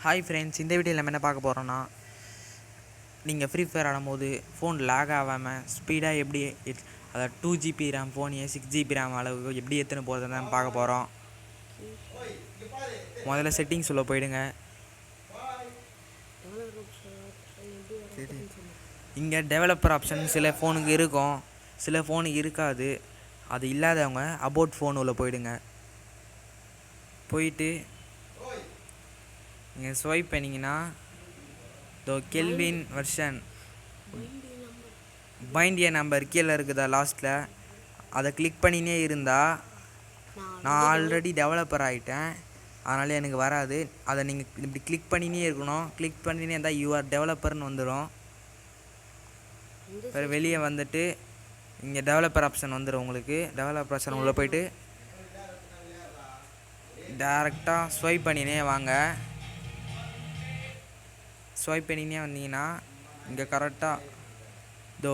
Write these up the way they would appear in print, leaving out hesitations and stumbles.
Hi friends, இந்த வீடியோவில் நம்ம என்ன பார்க்க போகிறோன்னா, நீங்கள் ஃப்ரீ ஃபயர் ஆடும்போது ஃபோன் லேக் ஆகாமல் ஸ்பீடாக எப்படி அதாவது 2GB ரேம் ஃபோனையே 6GB ரேம் அளவுக்கு எப்படி எடுத்துன்னு போகிறதுன்னு தான் பார்க்க போகிறோம். முதல்ல செட்டிங்ஸ் உள்ள போயிடுங்க. இங்கே டெவலப்பர் ஆப்ஷன் சில ஃபோனுக்கு இருக்கும், சில ஃபோனுக்கு இருக்காது. அது இல்லாதவங்க அபவுட் ஃபோன் உள்ள போயிடுங்க. போயிட்டு நீங்கள் ஸ்வைப் பண்ணிங்கன்னா கெல்வின் வெர்ஷன் பைண்டிய நம்பர் கீழே இருக்குதா லாஸ்ட்டில், அதை கிளிக் பண்ணினே இருந்தால் நான் ஆல்ரெடி டெவலப்பர் ஆகிட்டேன், அதனால் எனக்கு வராது. அதை நீங்கள் இப்படி கிளிக் பண்ணினே இருக்கணும். கிளிக் பண்ணினே இருந்தால் யூஆர் டெவலப்பர்னு வந்துடும். வெளியே வந்துட்டு இங்கே டெவலப்பர் ஆப்ஷன் வந்துடும். உங்களுக்கு டெவலப்பர் ஆப்ஷன் உள்ளே போயிட்டு டேரெக்டாக ஸ்வைப் பண்ணினே வாங்க. ஸ்வைப் பண்ணினே வந்தீங்கன்னா இங்கே கரெக்டாக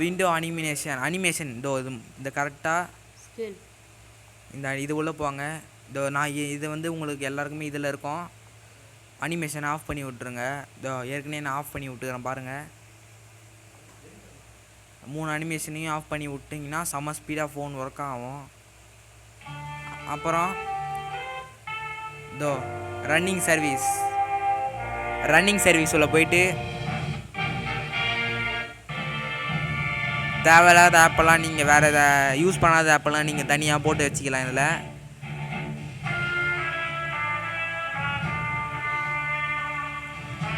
விண்டோ அனிமேஷன் இந்த கரெக்டாக இந்த இது உள்ளே போங்க. நான் இது உங்களுக்கு எல்லாருக்குமே இதில் இருக்கும். அனிமேஷன் ஆஃப் பண்ணி விட்ருங்க. ஏற்கனவே நான் ஆஃப் பண்ணி விட்டுக்கிறேன் பாருங்கள். 3 அனிமேஷனையும் ஆஃப் பண்ணி விட்டிங்கன்னா செம்ம ஸ்பீடாக ஃபோன் ஒர்க் ஆகும். அப்புறம் ரன்னிங் சர்வீஸ் உள்ள போயிட்டு தேவையில்லாத ஆப்பெல்லாம் நீங்கள் வேறு எதாவது யூஸ் பண்ணாத ஆப்பெல்லாம் நீங்கள் தனியாக போட்டு வச்சுக்கலாம். இதில்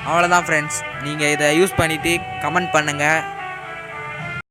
அவ்வளோதான் ஃப்ரெண்ட்ஸ். நீங்கள் இதை யூஸ் பண்ணிவிட்டு கமெண்ட் பண்ணுங்கள்.